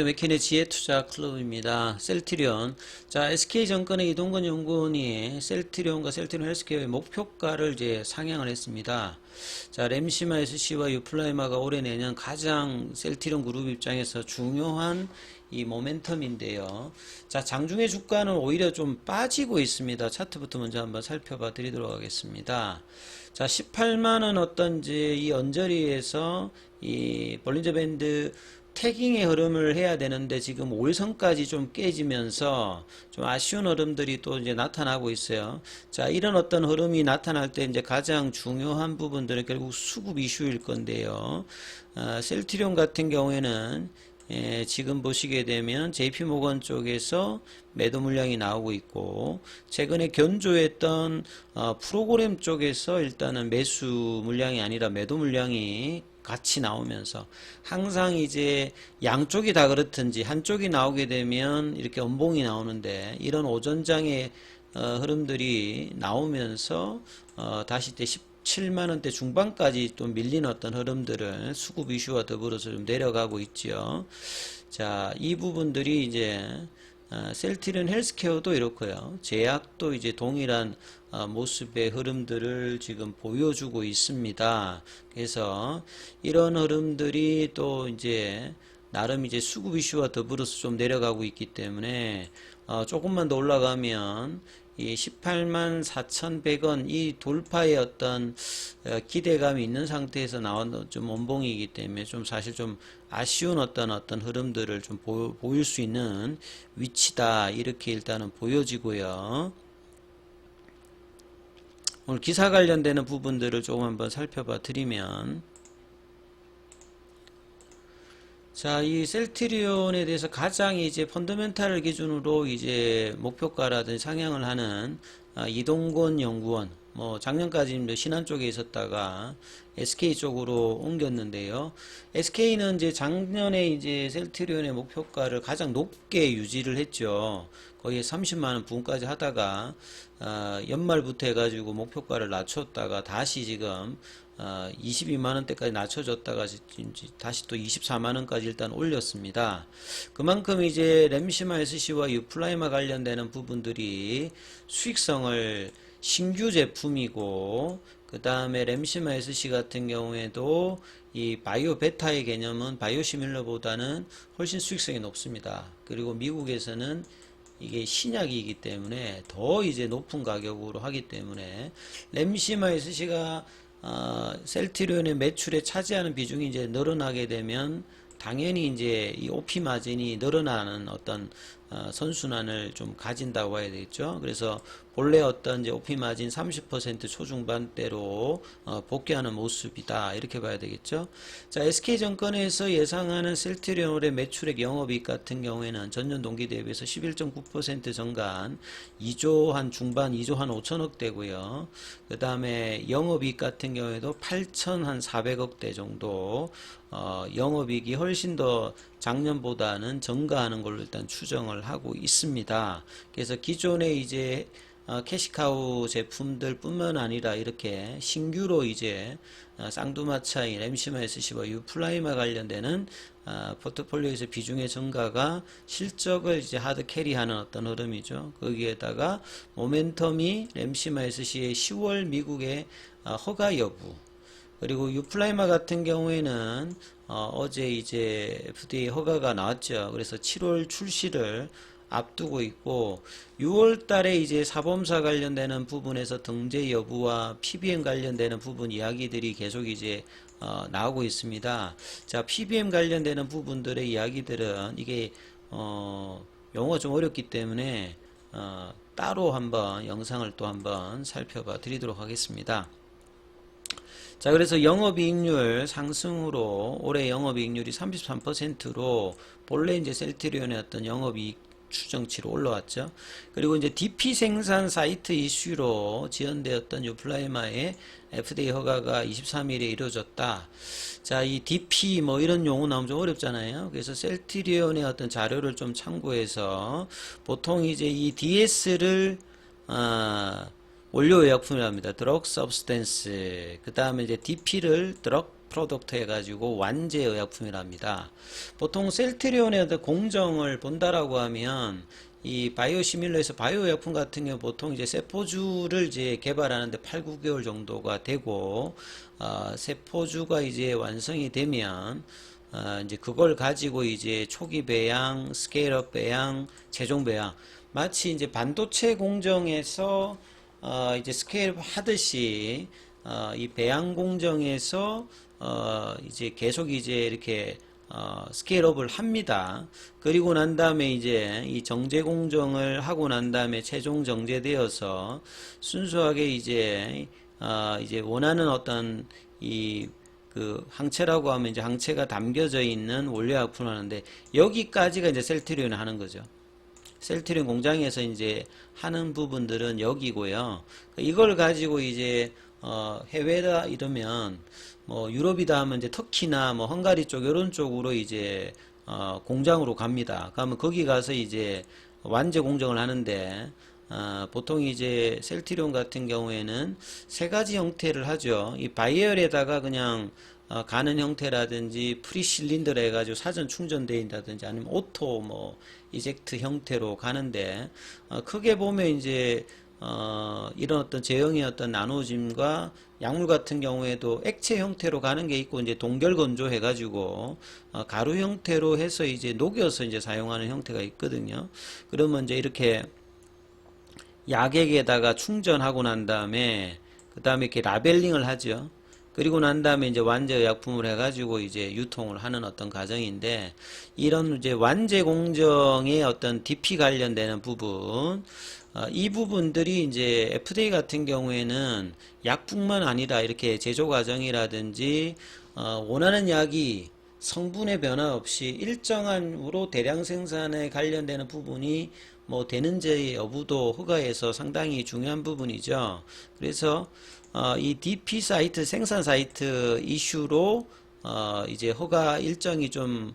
맥킨의 지혜투자 클럽입니다. 셀트리온. 자, SK증권의 이동건 연구원이 셀트리온과 셀트리온 헬스케어의 목표가를 이제 상향을 했습니다. 자, 램시마 SC와 유플라이마가 올해 내년 가장 셀트리온 그룹 입장에서 중요한 이 모멘텀인데요. 자, 장중의 주가는 오히려 좀 빠지고 있습니다. 차트부터 먼저 한번 살펴봐 드리도록 하겠습니다. 자, 18만원 어떤지 이 언저리에서 이 볼린저 밴드 태깅의 흐름을 해야 되는데 지금 5일선까지 좀 깨지면서 좀 아쉬운 흐름들이 또 이제 나타나고 있어요. 자, 이런 어떤 흐름이 나타날 때 이제 가장 중요한 부분들은 결국 수급 이슈일 건데요. 셀트리온 같은 경우에는 지금 보시게 되면 JP모건 쪽에서 매도 물량이 나오고 있고, 최근에 견조했던 프로그램 쪽에서 일단은 매수 물량이 아니라 매도 물량이 같이 나오면서 항상 이제 양쪽이 다 그렇든지 한쪽이 나오게 되면 이렇게 음봉이 나오는데, 이런 오전장의 흐름들이 나오면서 다시 때 17만원대 중반까지 또 밀린 어떤 흐름들을 수급 이슈와 더불어서 좀 내려가고 있죠. 자, 이 부분들이 이제 셀트리온 헬스케어도 이렇고요. 제약도 이제 동일한 모습의 흐름들을 지금 보여주고 있습니다. 그래서 이런 흐름들이 또 이제 나름 이제 수급 이슈와 더불어서 좀 내려가고 있기 때문에 조금만 더 올라가면 이 18만 4,100원 이 돌파의 어떤 기대감이 있는 상태에서 나온 좀 원봉이기 때문에 좀 사실 좀 아쉬운 어떤 흐름들을 좀 보일 수 있는 위치다, 이렇게 일단은 보여지고요. 오늘 기사 관련되는 부분들을 조금 한번 살펴봐 드리면, 자, 이 셀트리온에 대해서 가장 이제 펀더멘탈을 기준으로 이제 목표가라든지 상향을 하는 이동건 연구원, 뭐 작년까지 신한 쪽에 있었다가 SK 쪽으로 옮겼는데요. SK는 이제 작년에 이제 셀트리온의 목표가를 가장 높게 유지를 했죠. 거의 30만원 부근까지 하다가 연말부터 해가지고 목표가를 낮췄다가 다시 지금 22만원대까지 낮춰졌다가 다시 또 24만원까지 일단 올렸습니다. 그만큼 이제 램시마 SC와 유플라이마 관련되는 부분들이 수익성을 신규 제품이고, 그 다음에 램시마 SC 같은 경우에도 이 바이오 베타의 개념은 바이오 시밀러보다는 훨씬 수익성이 높습니다. 그리고 미국에서는 이게 신약이기 때문에 더 이제 높은 가격으로 하기 때문에 램시마 SC가 셀트리온의 매출에 차지하는 비중이 이제 늘어나게 되면 당연히 이제 이 OP 마진이 늘어나는 어떤 선순환을 좀 가진다고 해야 되겠죠. 그래서 본래 어떤 이제 OP 마진 30% 초중반대로 복귀하는 모습이다, 이렇게 봐야 되겠죠. 자, SK증권에서 예상하는 셀트리온 올해 매출액 영업이익 같은 경우에는 전년 동기 대비해서 11.9% 증가한 2조 한 중반, 2조 한 5천억 대고요. 그 다음에 영업이익 같은 경우에도 8천 한 400억 대 정도 영업이익이 훨씬 더 작년보다는 증가하는 걸로 일단 추정을 하고 있습니다. 그래서 기존에 이제 캐시카우 제품들 뿐만 아니라 이렇게 신규로 이제 쌍두마차인 램시마 SC와 유플라이마 관련되는 포트폴리오에서 비중의 증가가 실적을 이제 하드 캐리하는 어떤 흐름이죠. 거기에다가 모멘텀이 램시마 SC의 10월 미국의 허가 여부, 그리고 유플라이마 같은 경우에는 어제 이제 FDA 허가가 나왔죠. 그래서 7월 출시를 앞두고 있고, 6월 달에 이제 사범사 관련되는 부분에서 등재 여부와 PBM 관련되는 부분 이야기들이 계속 이제 나오고 있습니다. 자, PBM 관련되는 부분들의 이야기들은 이게 용어가 좀 어렵기 때문에 따로 한번 영상을 또 한번 살펴봐 드리도록 하겠습니다. 자, 그래서 영업이익률 상승으로 올해 영업이익률이 33%로 본래 이제 셀트리온의 어떤 영업이익 추정치로 올라왔죠. 그리고 이제 DP 생산 사이트 이슈로 지연되었던 유플라이마의 FDA 허가가 23일에 이루어졌다. 자, 이 DP 뭐 이런 용어 나오면 좀 어렵잖아요. 그래서 셀트리온의 어떤 자료를 좀 참고해서 보통 이제 이 DS를 원료 의약품이랍니다. 드럭 서브스텐스. 그 다음에 이제 DP를 드럭 프로덕트 해가지고 완제 의약품이랍니다. 보통 셀트리온의 공정을 본다라고 하면 이 바이오시밀러에서 바이오약품 같은 경우 보통 이제 세포주를 이제 개발하는데 8, 9개월 정도가 되고, 세포주가 이제 완성이 되면 이제 그걸 가지고 이제 초기 배양, 스케일업 배양, 최종 배양, 마치 이제 반도체 공정에서 이제 스케일업 하듯이 이 배양 공정에서 이제 계속 이제 이렇게 스케일업을 합니다. 그리고 난 다음에 이제 이 정제 공정을 하고 난 다음에 최종 정제되어서 순수하게 이제 원하는 어떤 그 항체라고 하면 이제 항체가 담겨져 있는 원료약품을 하는데, 여기까지가 이제 셀트리온을 하는 거죠. 셀트리온 공장에서 이제 하는 부분들은 여기고요. 이걸 가지고 이제 해외다 이러면 뭐 유럽이다 하면 이제 터키나 뭐 헝가리 쪽 이런 쪽으로 이제 공장으로 갑니다. 그러면 거기 가서 이제 완제 공정을 하는데, 보통 이제 셀트리온 같은 경우에는 세 가지 형태를 하죠. 이 바이열에다가 그냥 가는 형태라든지 프리실린더로 해가지고 사전 충전되어 있다든지 아니면 오토 뭐 이젝트 형태로 가는데, 크게 보면 이제 이런 어떤 제형의 어떤 나노짐과 약물 같은 경우에도 액체 형태로 가는 게 있고, 이제 동결 건조 해가지고 가루 형태로 해서 이제 녹여서 이제 사용하는 형태가 있거든요. 그러면 이제 이렇게 약액에다가 충전하고 난 다음에 그 다음에 이렇게 라벨링을 하죠. 그리고 난 다음에 이제 완제 의약품을 해가지고 이제 유통을 하는 어떤 과정인데, 이런 이제 완제 공정의 어떤 DP 관련되는 부분, 이 부분들이 이제 FDA 같은 경우에는 약뿐만 아니라 이렇게 제조 과정이라든지 원하는 약이 성분의 변화 없이 일정한으로 대량 생산에 관련되는 부분이 뭐 되는지 여부도 허가에서 상당히 중요한 부분이죠. 그래서 이 DP 사이트, 생산 사이트 이슈로 이제 허가 일정이 좀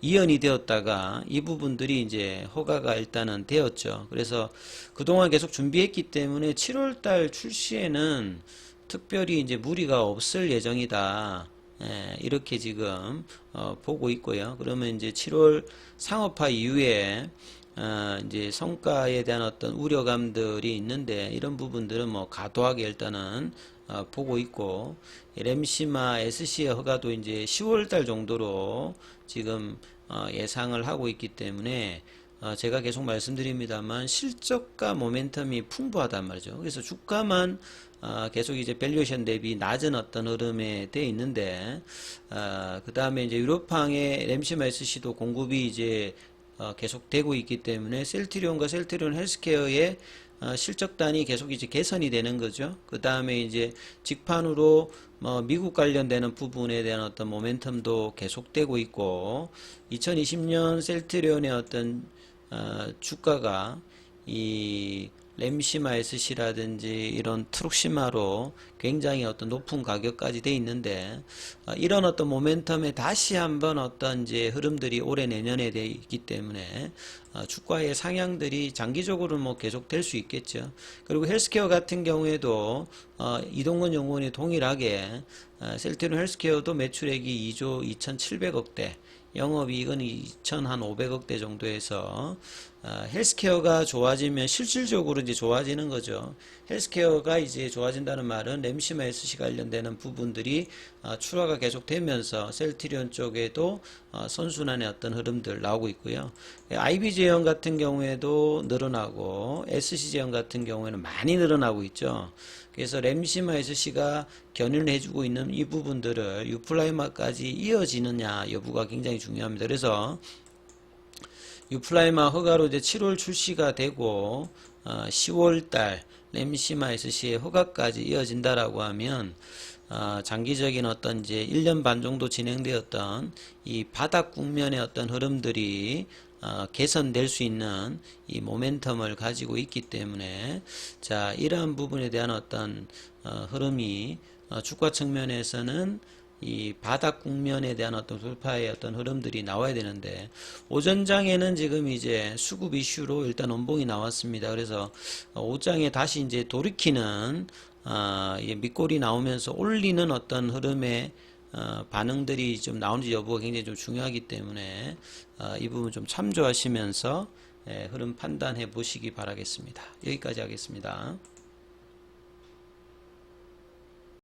이연이 되었다가 이 부분들이 이제 허가가 일단은 되었죠. 그래서 그동안 계속 준비했기 때문에 7월달 출시에는 특별히 이제 무리가 없을 예정이다. 이렇게 지금 보고 있고요. 그러면 이제 7월 상업화 이후에 이제 성과에 대한 어떤 우려감들이 있는데, 이런 부분들은 뭐 과도하게 일단은 보고 있고, 램시마 SC의 허가도 이제 10월달 정도로 지금 예상을 하고 있기 때문에 제가 계속 말씀드립니다만 실적과 모멘텀이 풍부하단 말이죠. 그래서 주가만 계속 이제 밸류에이션 대비 낮은 어떤 흐름에 돼 있는데, 그 다음에 이제 유로팡의 램시마 SC도 공급이 이제 계속되고 있기 때문에 셀트리온과 셀트리온 헬스케어의 실적단이 계속 이제 개선이 되는 거죠. 그 다음에 이제 직판으로 미국 관련되는 부분에 대한 어떤 모멘텀도 계속되고 있고, 2020년 셀트리온의 어떤 주가가 이 램시마 SC라든지 이런 트룩시마로 굉장히 어떤 높은 가격까지 돼 있는데, 이런 어떤 모멘텀에 다시 한번 어떤 이제 흐름들이 올해 내년에 돼 있기 때문에 주가의 상향들이 장기적으로 뭐 계속 될 수 있겠죠. 그리고 헬스케어 같은 경우에도 이동건 연구원이 동일하게 셀트리온 헬스케어도 매출액이 2조 2,700억대, 영업이익은 2,500억대 정도에서 헬스케어가 좋아지면 실질적으로 이제 좋아지는 거죠. 헬스케어가 이제 좋아진다는 말은 램시마 SC 관련되는 부분들이 출하가 계속 되면서 셀트리온 쪽에도 선순환의 어떤 흐름들 나오고 있고요. IB 제형 같은 경우에도 늘어나고 SC 제형 같은 경우에는 많이 늘어나고 있죠. 그래서 램시마 SC가 견인해주고 있는 이 부분들을 유플라이마까지 이어지느냐 여부가 굉장히 중요합니다. 그래서 유플라이마 허가로 이제 7월 출시가 되고 10월달 램시마 SC의 허가까지 이어진다라고 하면 장기적인 어떤 이제 1년 반 정도 진행되었던 이 바닥 국면의 어떤 흐름들이 개선될 수 있는 이 모멘텀을 가지고 있기 때문에, 자, 이러한 부분에 대한 어떤 흐름이 주가 측면에서는 이 바닥 국면에 대한 어떤 돌파의 어떤 흐름들이 나와야 되는데, 오전장에는 지금 이제 수급 이슈로 일단 원봉이 나왔습니다. 그래서 오장에 다시 이제 돌이키는 이게 밑골이 나오면서 올리는 어떤 흐름의 반응들이 좀 나오는지 여부가 굉장히 좀 중요하기 때문에 이 부분 좀 참조하시면서 흐름 판단해 보시기 바라겠습니다. 여기까지 하겠습니다.